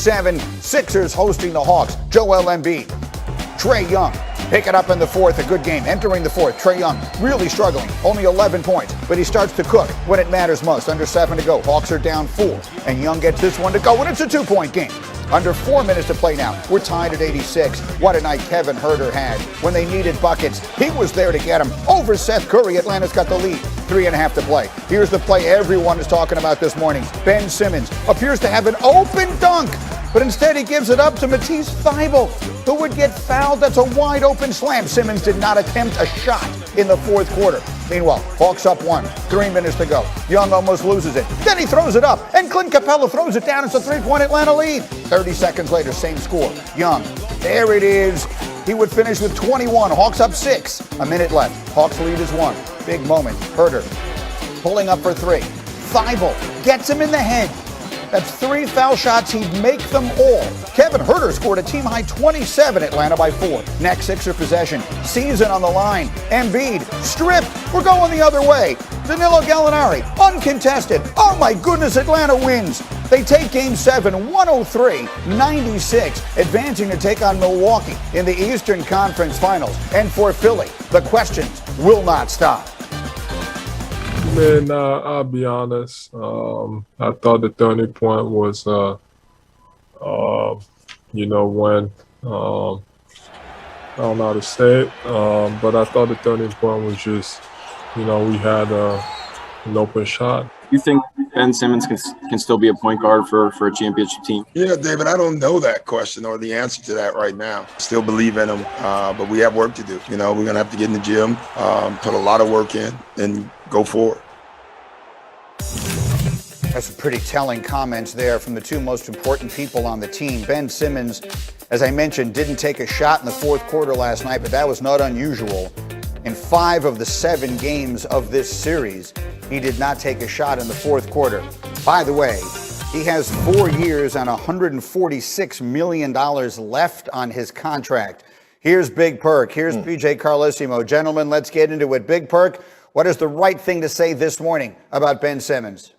7. Sixers hosting the Hawks. Joel Embiid. Trae Young pick it up in the fourth, a good game. Entering the fourth, Trae Young really struggling, only 11 points, but he starts to cook when it matters most. Under 7 to go, Hawks are down 4, and Young gets this one to go, and it's a 2-point game. Under 4 minutes to play now. We're tied at 86. What a night Kevin Huerter had. When they needed buckets, he was there to get them. Over Seth Curry, Atlanta's got the lead. 3.5 to play. Here's the play everyone is talking about this morning. Ben Simmons appears to have an open dunk, but instead he gives it up to Matisse Thybulle, who would get fouled. That's a wide open slam. Simmons did not attempt a shot in the fourth quarter. Meanwhile, Hawks up 1, 3 minutes to go. Young almost loses it. Then he throws it up, and Clint Capella throws it down. It's a 3-point Atlanta lead. 30 seconds later, same score. Young, there it is. He would finish with 21. Hawks up 6. A minute left. Hawks lead is 1. Big moment. Huerter pulling up for 3. Thybulle gets him in the head. That's 3 foul shots. He'd make them all. Kevin Huerter scored a team-high 27, Atlanta by 4. Next Sixer possession. Season on the line. Embiid, stripped. We're going the other way. Danilo Gallinari, uncontested. Oh my goodness, Atlanta wins. They take Game 7, 103-96, advancing to take on Milwaukee in the Eastern Conference Finals. And for Philly, the questions will not stop. Man, I'll be honest. I thought the turning point was, when I don't know how to say it, but I thought the turning point was just, we had an open shot. You think Ben Simmons can still be a point guard for a championship team? Yeah, David, I don't know that question or the answer to that right now. Still believe in him, but we have work to do. We're going to have to get in the gym, put a lot of work in, and go forward. That's some pretty telling comments there from the two most important people on the team. Ben Simmons, as I mentioned, didn't take a shot in the fourth quarter last night, but that was not unusual. In 5 of the 7 games of this series, he did not take a shot in the fourth quarter. By the way, he has 4 years and $146 million left on his contract. Here's Big Perk. Here's PJ Carlesimo. Gentlemen, let's get into it. Big Perk, what is the right thing to say this morning about Ben Simmons?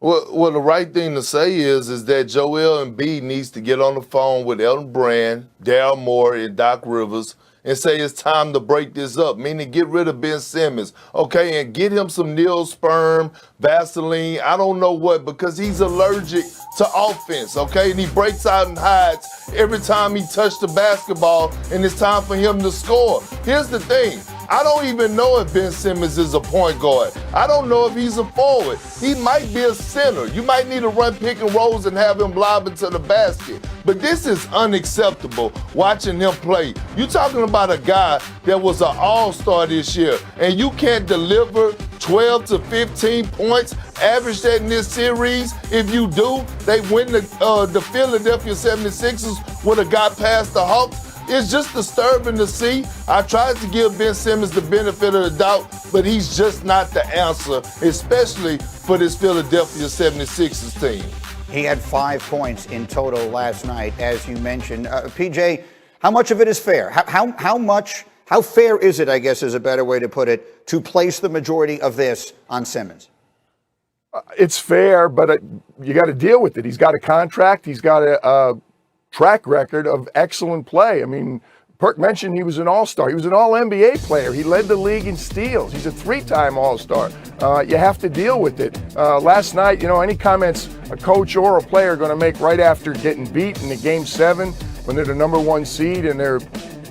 Well, the right thing to say is that Joel Embiid needs to get on the phone with Elton Brand, Daryl Morey, and Doc Rivers and say it's time to break this up, meaning get rid of Ben Simmons, okay, and get him some Neosporin, Vaseline, I don't know what, because he's allergic to offense, okay, and he breaks out and hides every time he touches the basketball, and it's time for him to score. Here's the thing. I don't even know if Ben Simmons is a point guard. I don't know if he's a forward. He might be a center. You might need to run pick and rolls and have him lob into the basket. But this is unacceptable, watching him play. You're talking about a guy that was an all-star this year, and you can't deliver 12 to 15 points, average that in this series. If you do, they win the Philadelphia 76ers would have got past the Hawks. It's just disturbing to see. I tried to give Ben Simmons the benefit of the doubt, but he's just not the answer, especially for this Philadelphia 76ers team. He had 5 points in total last night, as you mentioned. PJ, how much of it is fair? How fair is it, I guess is a better way to put it, to place the majority of this on Simmons? It's fair, but you got to deal with it. He's got a contract. He's got a track record of excellent play. I mean, Perk mentioned he was an all-star. He was an all-NBA player. He led the league in steals. He's a 3-time all-star. You have to deal with it. Last night, any comments a coach or a player are going to make right after getting beat in the Game 7 when they're the number 1 seed and their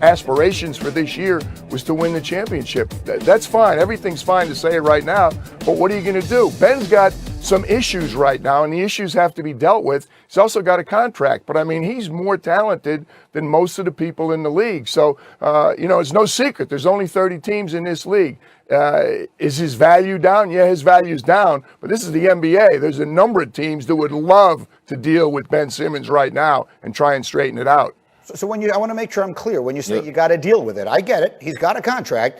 aspirations for this year was to win the championship. That's fine. Everything's fine to say it right now, but what are you going to do? Ben's got some issues right now, and the issues have to be dealt with. He's also got a contract, but I mean, he's more talented than most of the people in the league. So, it's no secret. There's only 30 teams in this league. Is his value down? Yeah, his value's down, but this is the NBA. There's a number of teams that would love to deal with Ben Simmons right now and try and straighten it out. So I want to make sure I'm clear. When you say you got to deal with it, I get it. He's got a contract.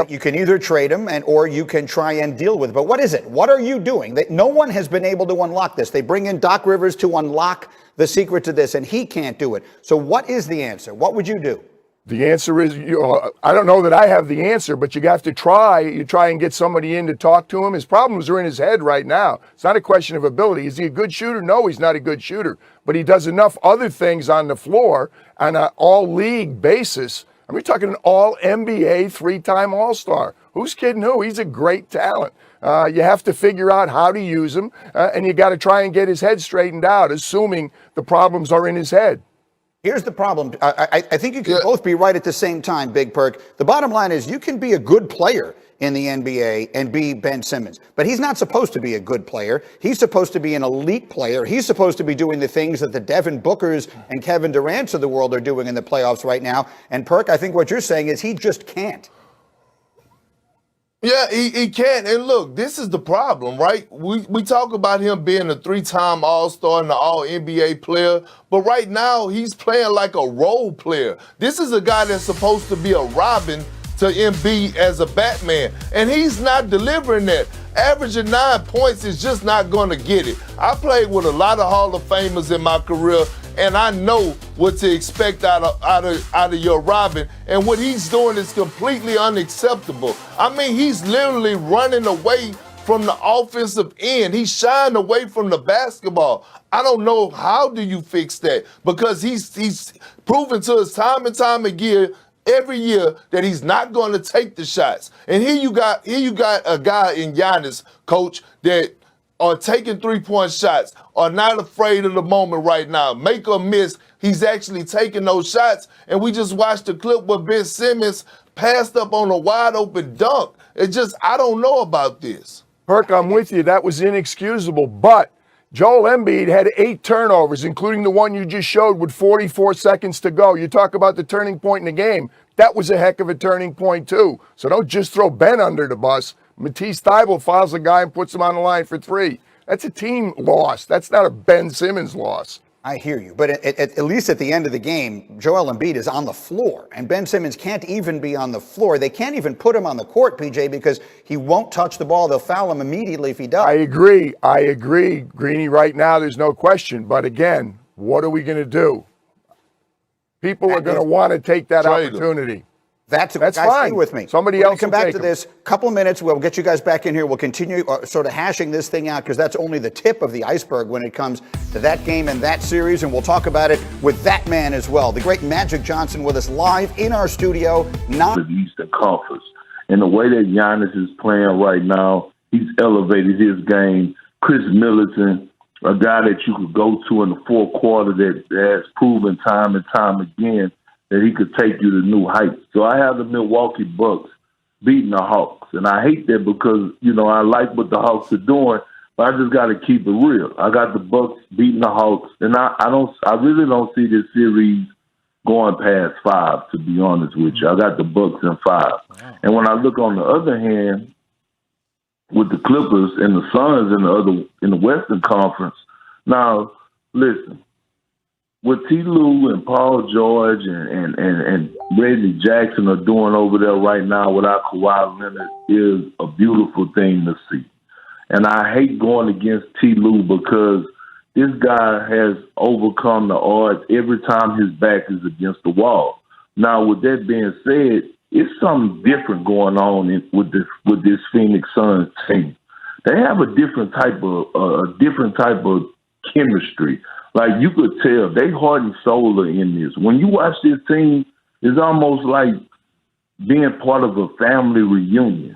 You can either trade him or you can try and deal with it. But what is it? What are you doing? No one has been able to unlock this. They bring in Doc Rivers to unlock the secret to this, and he can't do it. So what is the answer? What would you do? The answer is, I don't know that I have the answer, but you have to try. You try and get somebody in to talk to him. His problems are in his head right now. It's not a question of ability. Is he a good shooter? No, he's not a good shooter. But he does enough other things on the floor on an all-league basis. I mean, we're talking an all-NBA, three-time All-Star. Who's kidding who? He's a great talent. You have to figure out how to use him, and you got to try and get his head straightened out, assuming the problems are in his head. Here's the problem. I think you can both be right at the same time, Big Perk. The bottom line is you can be a good player in the NBA and be Ben Simmons, but he's not supposed to be a good player. He's supposed to be an elite player. He's supposed to be doing the things that the Devin Bookers and Kevin Durant's of the world are doing in the playoffs right now. And Perk, I think what you're saying is he just can't. Yeah, he can't. And look, this is the problem, right? We talk about him being a three-time All-Star and an All-NBA player, but right now he's playing like a role player. This is a guy that's supposed to be a Robin to Embiid as a Batman, and he's not delivering that. Averaging 9 points is just not going to get it. I played with a lot of Hall of Famers in my career, and I know what to expect out of your Robin. And what he's doing is completely unacceptable. I mean, he's literally running away from the offensive end. He's shying away from the basketball. I don't know, how do you fix that? Because he's proven to us time and time again, every year, that he's not going to take the shots. And here you got a guy in Giannis, coach, that are taking three-point shots, are not afraid of the moment right now. Make or miss, he's actually taking those shots. And we just watched the clip where Ben Simmons passed up on a wide-open dunk. It's just, I don't know about this. Perk, I'm with you. That was inexcusable. But Joel Embiid had 8 turnovers, including the one you just showed with 44 seconds to go. You talk about the turning point in the game. That was a heck of a turning point, too. So don't just throw Ben under the bus. Matisse Thybulle fouls a guy and puts him on the line for 3. That's a team loss. That's not a Ben Simmons loss. I hear you. But at least at the end of the game, Joel Embiid is on the floor, and Ben Simmons can't even be on the floor. They can't even put him on the court, PJ, because he won't touch the ball. They'll foul him immediately if he does. I agree, Greeny. Right now, there's no question. But again, what are we going to do? People are going to want to take that opportunity. That's fine. Stay with me. Somebody We're else come will back take to them. this. Couple of minutes. We'll get you guys back in here. We'll continue sort of hashing this thing out because that's only the tip of the iceberg when it comes to that game and that series. And we'll talk about it with that man as well. The great Magic Johnson with us live in our studio. The Eastern Conference. And the way that Giannis is playing right now, he's elevated his game. Chris Middleton, a guy that you could go to in the fourth quarter that has proven time and time again that he could take you to new heights. So I have the Milwaukee Bucks beating the Hawks. And I hate that because, I like what the Hawks are doing, but I just got to keep it real. I got the Bucks beating the Hawks, and I really don't see this series going past 5, to be honest with you. I got the Bucks in 5. Wow. And when I look on the other hand, with the Clippers and the Suns in the Western Conference, now, listen, what T. Lue and Paul George and Reggie Jackson are doing over there right now without Kawhi Leonard is a beautiful thing to see. And I hate going against T. Lue because this guy has overcome the odds every time his back is against the wall. Now, with that being said, it's something different going on with this Phoenix Suns team. They have a different type of chemistry. Like, you could tell they heart and soul are in this. When you watch this team, it's almost like being part of a family reunion.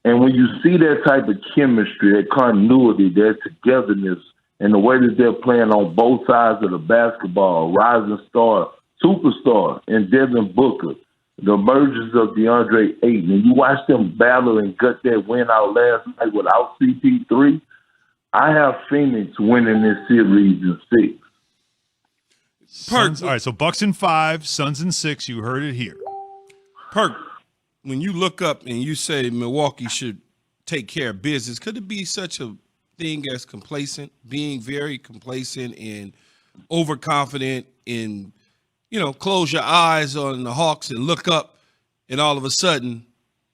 And when you see that type of chemistry, that continuity, that togetherness, and the way that they're playing on both sides of the basketball, rising star, superstar, and Devin Booker, the emergence of DeAndre Ayton, and you watch them battle and gut that win out last night without CP3, I have Phoenix winning this series in 6. Perk. All right, so Bucks in 5, Suns in 6. You heard it here. Perk, when you look up and you say Milwaukee should take care of business, could it be such a thing as complacent, being very complacent and overconfident and, close your eyes on the Hawks and look up and all of a sudden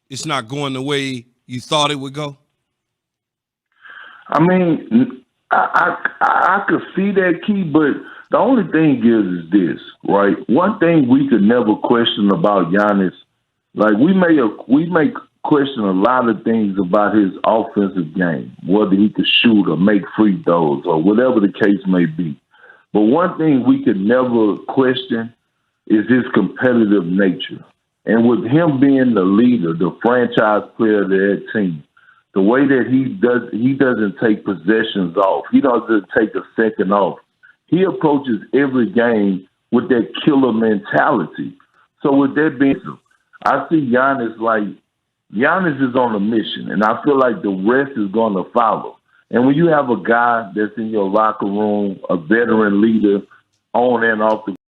it's not going the way you thought it would go? I mean, I could see that, Key, but The only thing is this, right? One thing we could never question about Giannis, like we may question a lot of things about his offensive game, whether he could shoot or make free throws or whatever the case may be. But one thing we could never question is his competitive nature. And with him being the leader, the franchise player of that team, the way that he doesn't take possessions off. He doesn't take a second off. He approaches every game with that killer mentality. So with that being said, I see Giannis is on a mission, and I feel like the rest is going to follow. And when you have a guy that's in your locker room, a veteran leader on and off the